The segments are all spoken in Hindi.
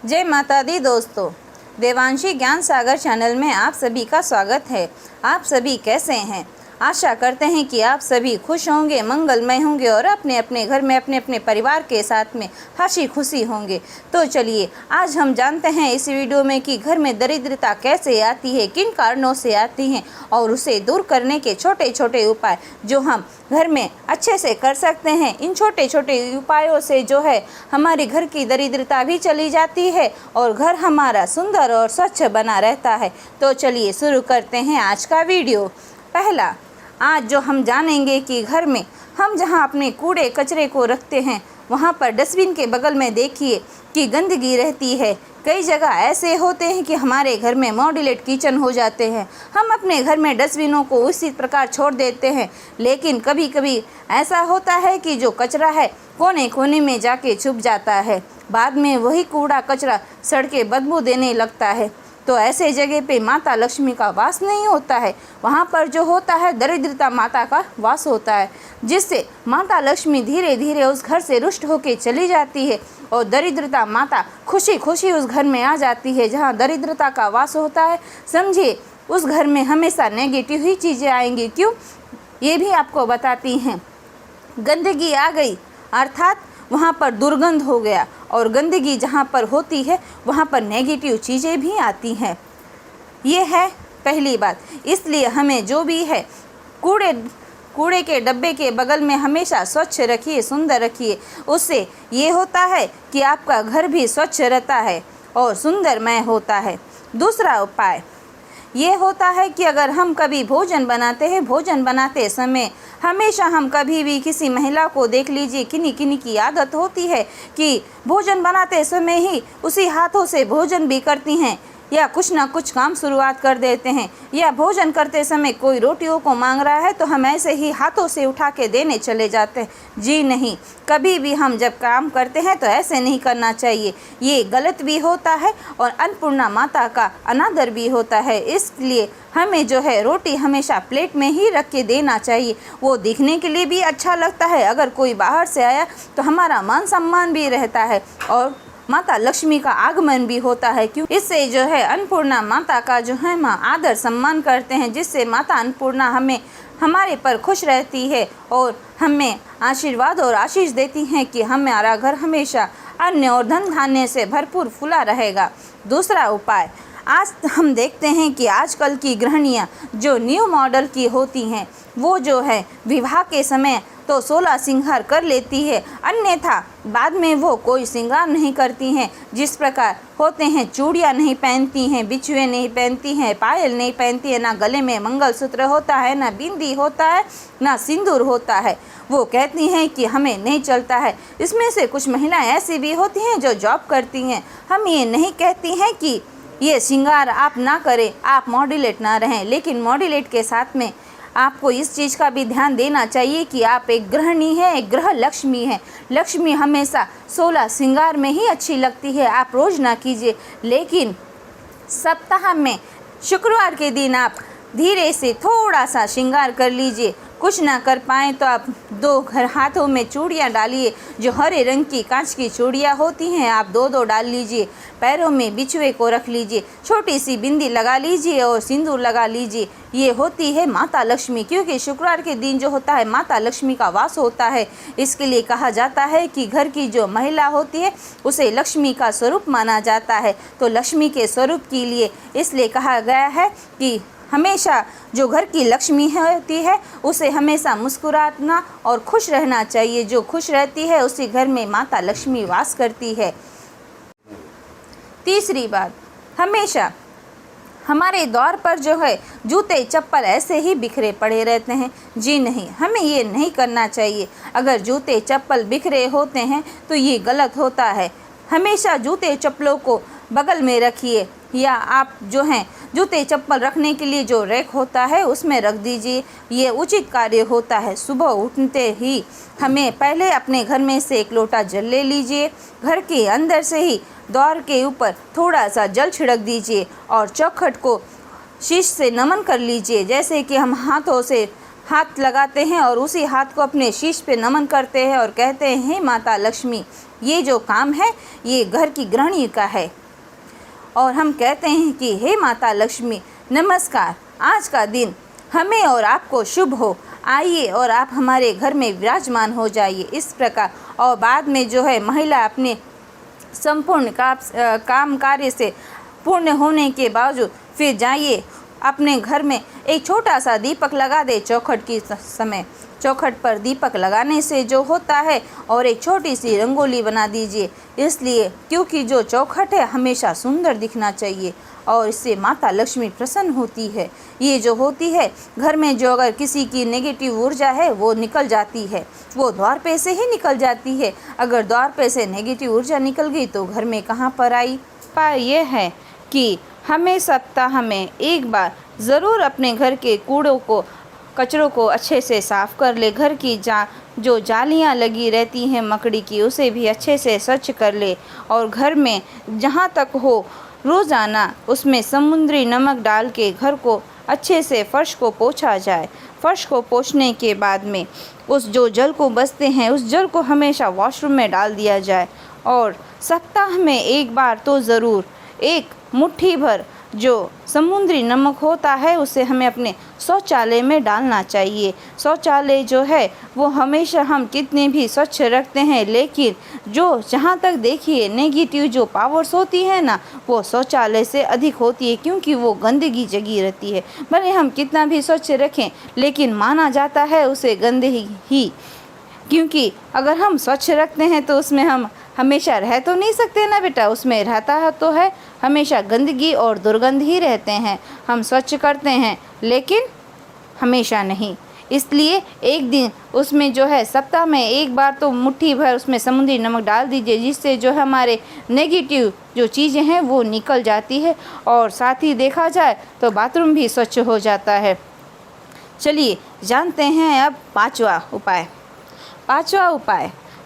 जय माता दी दोस्तों, देवांशी ज्ञान सागर चैनल में आप सभी का स्वागत है। आप सभी कैसे हैं? आशा करते हैं कि आप सभी खुश होंगे, मंगलमय होंगे और अपने अपने घर में अपने अपने परिवार के साथ में हंसी खुशी होंगे। तो चलिए आज हम जानते हैं इस वीडियो में कि घर में दरिद्रता कैसे आती है, किन कारणों से आती है और उसे दूर करने के छोटे छोटे उपाय जो हम घर में अच्छे से कर सकते हैं। इन छोटे छोटे उपायों से जो है हमारे घर की दरिद्रता भी चली जाती है और घर हमारा सुंदर और स्वच्छ बना रहता है। तो चलिए शुरू करते हैं आज का वीडियो। पहला, आज जो हम जानेंगे कि घर में हम जहां अपने कूड़े कचरे को रखते हैं वहां पर डस्टबिन के बगल में देखिए कि गंदगी रहती है। कई जगह ऐसे होते हैं कि हमारे घर में मॉड्यूलेट किचन हो जाते हैं। हम अपने घर में डस्टबिनों को उसी प्रकार छोड़ देते हैं, लेकिन कभी कभी ऐसा होता है कि जो कचरा है कोने कोने में जाके छुप जाता है। बाद में वही कूड़ा कचरा सड़के बदबू देने लगता है। तो ऐसे जगह पे माता लक्ष्मी का वास नहीं होता है। वहाँ पर जो होता है दरिद्रता माता का वास होता है, जिससे माता लक्ष्मी धीरे धीरे उस घर से रुष्ट होके चली जाती है और दरिद्रता माता खुशी खुशी उस घर में आ जाती है। जहाँ दरिद्रता का वास होता है, समझिए उस घर में हमेशा नेगेटिव ही चीज़ें आएंगी। क्यों, ये भी आपको बताती हैं। गंदगी आ गई अर्थात वहाँ पर दुर्गंध हो गया, और गंदगी जहाँ पर होती है वहाँ पर नेगेटिव चीज़ें भी आती हैं। ये है पहली बात। इसलिए हमें जो भी है कूड़े के डब्बे के बगल में हमेशा स्वच्छ रखिए, सुंदर रखिए। उससे ये होता है कि आपका घर भी स्वच्छ रहता है और सुंदरमय होता है। दूसरा उपाय ये होता है कि अगर हम कभी भोजन बनाते हैं, भोजन बनाते समय हमेशा हम कभी भी किसी महिला को देख लीजिए, किन्हीं किन्हीं की आदत होती है कि भोजन बनाते समय ही उसी हाथों से भोजन भी करती हैं या कुछ ना कुछ काम शुरुआत कर देते हैं, या भोजन करते समय कोई रोटियों को मांग रहा है तो हम ऐसे ही हाथों से उठा के देने चले जाते हैं। जी नहीं, कभी भी हम जब काम करते हैं तो ऐसे नहीं करना चाहिए। ये गलत भी होता है और अन्नपूर्णा माता का अनादर भी होता है। इसलिए हमें जो है रोटी हमेशा प्लेट में ही रख के देना चाहिए। वो दिखने के लिए भी अच्छा लगता है। अगर कोई बाहर से आया तो हमारा मान सम्मान भी रहता है और माता लक्ष्मी का आगमन भी होता है। क्यों, इससे जो है अन्नपूर्णा माता का जो है माँ आदर सम्मान करते हैं, जिससे माता अन्नपूर्णा हमारे पर खुश रहती है और हमें आशीर्वाद और आशीष देती हैं कि हमारा घर हमेशा अन्न और धन धान्य से भरपूर फूला रहेगा। दूसरा उपाय, आज हम देखते हैं कि आजकल की गृहिणियाँ जो न्यू मॉडल की होती हैं वो जो है विवाह के समय तो 16 श्रृंगार कर लेती है, अन्यथा बाद में वो कोई श्रृंगार नहीं करती हैं। जिस प्रकार होते हैं, चूड़ियाँ नहीं पहनती हैं, बिछुए नहीं पहनती हैं, पायल नहीं पहनती है, ना गले में मंगलसूत्र होता है, ना बिंदी होता है, ना सिंदूर होता है। वो कहती हैं कि हमें नहीं चलता है। इसमें से कुछ महिलाएं ऐसी भी होती हैं जो जॉब करती हैं। हम ये नहीं कहती हैं कि ये श्रृंगार आप ना करें, आप मॉड्यूलेट ना रहें, लेकिन मॉड्यूलेट के साथ में आपको इस चीज़ का भी ध्यान देना चाहिए कि आप एक गृहिणी हैं, एक गृह लक्ष्मी हैं। लक्ष्मी हमेशा 16 श्रृंगार में ही अच्छी लगती है। आप रोज़ ना कीजिए, लेकिन सप्ताह में शुक्रवार के दिन आप धीरे से थोड़ा सा श्रृंगार कर लीजिए। कुछ ना कर पाएँ तो आप 2 हाथों में चूड़ियाँ डालिए, जो हरे रंग की कांच की चूड़ियाँ होती हैं, आप 2 डाल लीजिए। पैरों में बिछुए को रख लीजिए, छोटी सी बिंदी लगा लीजिए और सिंदूर लगा लीजिए। ये होती है माता लक्ष्मी, क्योंकि शुक्रवार के दिन जो होता है माता लक्ष्मी का वास होता है। इसके लिए कहा जाता है कि घर की जो महिला होती है उसे लक्ष्मी का स्वरूप माना जाता है। तो लक्ष्मी के स्वरूप के लिए इसलिए कहा गया है कि हमेशा जो घर की लक्ष्मी होती है उसे हमेशा मुस्कुराना और खुश रहना चाहिए। जो खुश रहती है उसी घर में माता लक्ष्मी वास करती है। तीसरी बात, हमेशा हमारे द्वार पर जो है जूते चप्पल ऐसे ही बिखरे पड़े रहते हैं। जी नहीं, हमें ये नहीं करना चाहिए। अगर जूते चप्पल बिखरे होते हैं तो ये गलत होता है। हमेशा जूते चप्पलों को बगल में रखिए, या आप जो हैं जूते चप्पल रखने के लिए जो रैक होता है उसमें रख दीजिए। ये उचित कार्य होता है। सुबह उठते ही हमें पहले अपने घर में से एक लोटा जल ले लीजिए। घर के अंदर से ही द्वार के ऊपर थोड़ा सा जल छिड़क दीजिए और चौखट को शीश से नमन कर लीजिए। जैसे कि हम हाथों से हाथ लगाते हैं और उसी हाथ को अपने शीश पे नमन करते हैं और कहते हैं, हे माता लक्ष्मी, ये जो काम है ये घर की गृहिणी का है। और हम कहते हैं कि हे माता लक्ष्मी नमस्कार, आज का दिन हमें और आपको शुभ हो, आइए और आप हमारे घर में विराजमान हो जाइए। इस प्रकार और बाद में जो है महिला अपने संपूर्ण काम कार्य से पूर्ण होने के बावजूद फिर जाइए अपने घर में एक छोटा सा दीपक लगा दे चौखट की समय। चौखट पर दीपक लगाने से जो होता है और एक छोटी सी रंगोली बना दीजिए, इसलिए क्योंकि जो चौखट है हमेशा सुंदर दिखना चाहिए और इससे माता लक्ष्मी प्रसन्न होती है। ये जो होती है घर में जो अगर किसी की नेगेटिव ऊर्जा है वो निकल जाती है, वो द्वार पे से ही निकल जाती है। अगर द्वार पे से नेगेटिव ऊर्जा निकल गई तो घर में कहाँ पर आई। उपाय ये है कि हमें सप्ताह में एक बार ज़रूर अपने घर के कचरों को अच्छे से साफ़ कर ले। घर की जो जालियाँ लगी रहती हैं मकड़ी की उसे भी अच्छे से स्वच्छ कर ले और घर में जहाँ तक हो रोज़ाना उसमें समुद्री नमक डाल के घर को अच्छे से फर्श को पोंछा जाए। फर्श को पोंछने के बाद में उस जो जल को बचते हैं उस जल को हमेशा वॉशरूम में डाल दिया जाए और सप्ताह में एक बार तो ज़रूर एक मुट्ठी भर जो समुद्री नमक होता है उसे हमें अपने शौचालय में डालना चाहिए। शौचालय जो है वो हमेशा हम कितने भी स्वच्छ रखते हैं, लेकिन जो जहाँ तक देखिए नेगेटिव जो पावर्स होती है ना वो शौचालय से अधिक होती है, क्योंकि वो गंदगी जगी रहती है। भले हम कितना भी स्वच्छ रखें लेकिन माना जाता है उसे गंदगी ही, क्योंकि अगर हम स्वच्छ रखते हैं तो उसमें हम हमेशा रह तो नहीं सकते ना बेटा, उसमें रहता है तो है हमेशा गंदगी और दुर्गंध ही रहते हैं। हम स्वच्छ करते हैं लेकिन हमेशा नहीं, इसलिए एक दिन उसमें जो है सप्ताह में एक बार तो मुट्ठी भर उसमें समुद्री नमक डाल दीजिए, जिससे जो हमारे नेगेटिव जो चीज़ें हैं वो निकल जाती है और साथ ही देखा जाए तो बाथरूम भी स्वच्छ हो जाता है। चलिए जानते हैं अब पांचवा उपाय।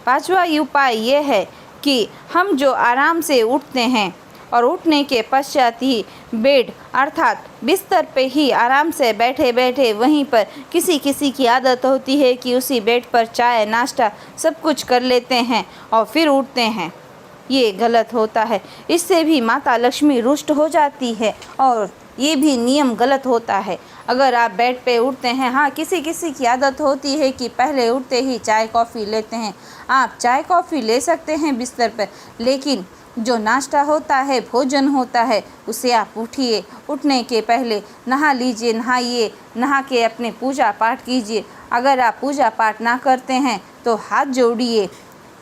पांचवा उपाय ये है कि हम जो आराम से उठते हैं और उठने के पश्चात ही बेड अर्थात बिस्तर पे ही आराम से बैठे बैठे वहीं पर किसी की आदत होती है कि उसी बेड पर चाय नाश्ता सब कुछ कर लेते हैं और फिर उठते हैं। ये गलत होता है, इससे भी माता लक्ष्मी रुष्ट हो जाती है और ये भी नियम गलत होता है। अगर आप बेड पे उठते हैं, हाँ किसी की आदत होती है कि पहले उठते ही चाय कॉफ़ी लेते हैं, आप चाय कॉफ़ी ले सकते हैं बिस्तर पर, लेकिन जो नाश्ता होता है भोजन होता है उसे आप उठिए, उठने के पहले नहा लीजिए, नहाइए, नहा के अपने पूजा पाठ कीजिए। अगर आप पूजा पाठ ना करते हैं तो हाथ जोड़िए,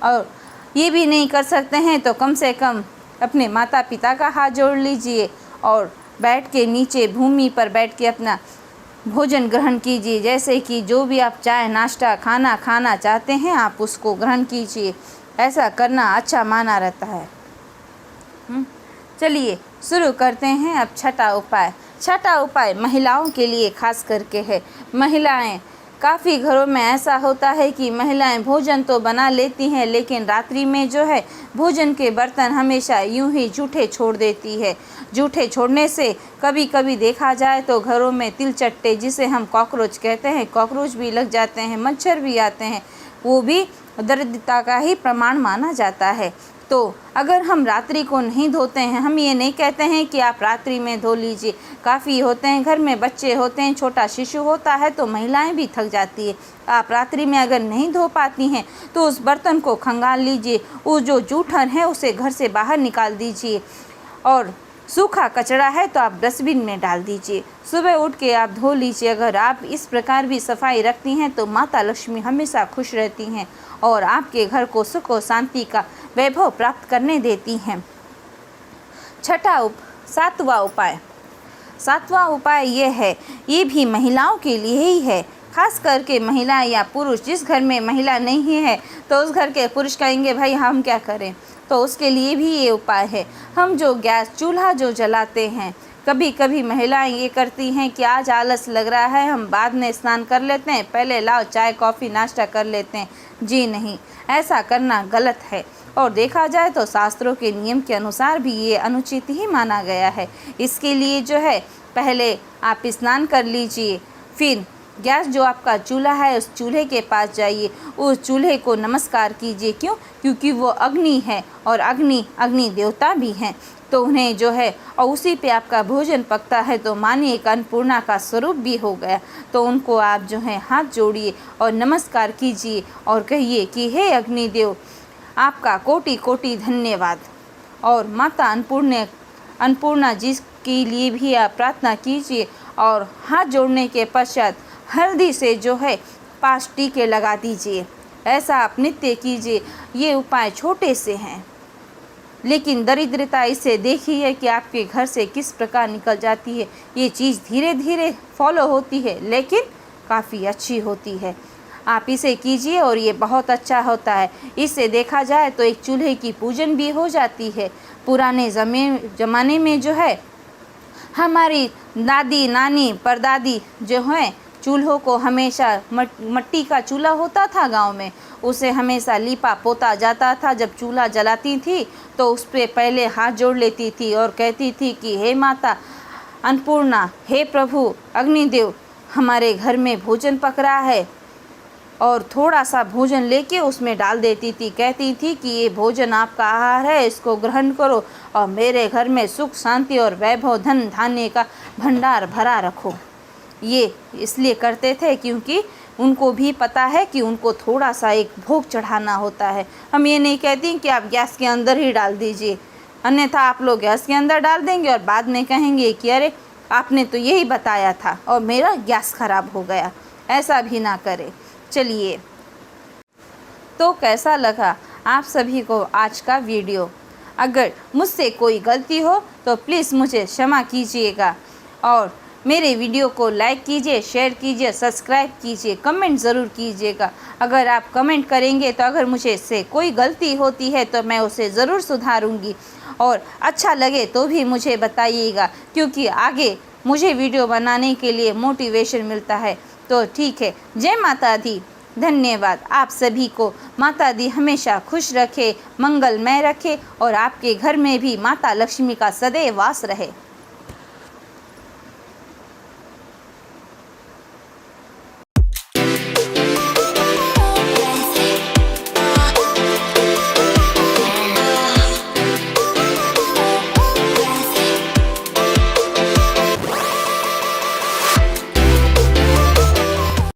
और ये भी नहीं कर सकते हैं तो कम से कम अपने माता पिता का हाथ जोड़ लीजिए और बैठ के नीचे भूमि पर बैठ के अपना भोजन ग्रहण कीजिए। जैसे कि जो भी आप चाय नाश्ता खाना चाहते हैं आप उसको ग्रहण कीजिए। ऐसा करना अच्छा माना रहता है। चलिए शुरू करते हैं अब छठा उपाय महिलाओं के लिए खास करके है। महिलाएं काफ़ी घरों में ऐसा होता है कि महिलाएं भोजन तो बना लेती हैं लेकिन रात्रि में जो है भोजन के बर्तन हमेशा यूं ही जूठे छोड़ देती है। जूठे छोड़ने से कभी कभी देखा जाए तो घरों में तिलचट्टे जिसे हम कॉकरोच कहते हैं, कॉकरोच भी लग जाते हैं, मच्छर भी आते हैं, वो भी दरिद्रता का ही प्रमाण माना जाता है। तो अगर हम रात्रि को नहीं धोते हैं, हम ये नहीं कहते हैं कि आप रात्रि में धो लीजिए, काफ़ी होते हैं घर में बच्चे होते हैं, छोटा शिशु होता है तो महिलाएं भी थक जाती है। आप रात्रि में अगर नहीं धो पाती हैं तो उस बर्तन को खंगाल लीजिए, वो जो जूठन है उसे घर से बाहर निकाल दीजिए और सूखा कचरा है तो आप डस्टबिन में डाल दीजिए। सुबह उठ के आप धो लीजिए। अगर आप इस प्रकार भी सफाई रखती हैं तो माता लक्ष्मी हमेशा खुश रहती हैं और आपके घर को सुख और शांति का वैभव प्राप्त करने देती हैं। सातवां उपाय ये है, ये भी महिलाओं के लिए ही है। खास करके महिला या पुरुष, जिस घर में महिला नहीं है तो उस घर के पुरुष कहेंगे भाई हम क्या करें, तो उसके लिए भी ये उपाय है। हम जो गैस चूल्हा जो जलाते हैं, कभी कभी महिलाएं ये करती हैं कि आज आलस लग रहा है हम बाद में स्नान कर लेते हैं, पहले लाओ चाय कॉफ़ी नाश्ता कर लेते हैं। जी नहीं, ऐसा करना गलत है और देखा जाए तो शास्त्रों के नियम के अनुसार भी ये अनुचित ही माना गया है। इसके लिए जो है पहले आप स्नान कर लीजिए, फिर गैस जो आपका चूल्हा है उस चूल्हे के पास जाइए, उस चूल्हे को नमस्कार कीजिए। क्यों? क्योंकि वो अग्नि है और अग्नि देवता भी हैं, तो उन्हें जो है और उसी पे आपका भोजन पकता है, तो मानिए एक अन्नपूर्णा का स्वरूप भी हो गया। तो उनको आप जो है हाथ जोड़िए और नमस्कार कीजिए और कहिए कि हे अग्निदेव, आपका कोटि कोटि धन्यवाद। और माता अन्नपूर्णा जी के लिए भी आप प्रार्थना कीजिए और हाथ जोड़ने के पश्चात हल्दी से जो है 5 टीके लगा दीजिए। ऐसा आप नित्य कीजिए। ये उपाय छोटे से हैं, लेकिन दरिद्रता इसे देखिए कि आपके घर से किस प्रकार निकल जाती है। ये चीज़ धीरे धीरे फॉलो होती है, लेकिन काफ़ी अच्छी होती है। आप इसे कीजिए और ये बहुत अच्छा होता है। इससे देखा जाए तो एक चूल्हे की पूजन भी हो जाती है। पुराने ज़माने में जो है हमारी दादी नानी परदादी जो हैं, चूल्हों को हमेशा मट्टी का चूल्हा होता था गांव में, उसे हमेशा लीपा पोता जाता था। जब चूल्हा जलाती थी तो उस पर पहले हाथ जोड़ लेती थी और कहती थी कि हे माता अन्नपूर्णा, हे प्रभु अग्निदेव, हमारे घर में भोजन पक रहा है, और थोड़ा सा भोजन लेके उसमें डाल देती थी। कहती थी कि ये भोजन आपका आहार है, इसको ग्रहण करो और मेरे घर में सुख शांति और वैभव धन धान्य का भंडार भरा रखो। ये इसलिए करते थे क्योंकि उनको भी पता है कि उनको थोड़ा सा एक भोग चढ़ाना होता है। हम ये नहीं कहती कि आप गैस के अंदर ही डाल दीजिए, अन्यथा आप लोग गैस के अंदर डाल देंगे और बाद में कहेंगे कि अरे आपने तो यही बताया था और मेरा गैस खराब हो गया। ऐसा भी ना करें। चलिए, तो कैसा लगा आप सभी को आज का वीडियो? अगर मुझसे कोई गलती हो तो प्लीज़ मुझे क्षमा कीजिएगा और मेरे वीडियो को लाइक कीजिए, शेयर कीजिए, सब्सक्राइब कीजिए, कमेंट ज़रूर कीजिएगा। अगर आप कमेंट करेंगे तो अगर मुझे इससे कोई गलती होती है तो मैं उसे ज़रूर सुधारूंगी, और अच्छा लगे तो भी मुझे बताइएगा, क्योंकि आगे मुझे वीडियो बनाने के लिए मोटिवेशन मिलता है। तो ठीक है, जय माता दी, धन्यवाद। आप सभी को माता दी हमेशा खुश रखे, मंगलमय रखे और आपके घर में भी माता लक्ष्मी का सदैव वास रहे।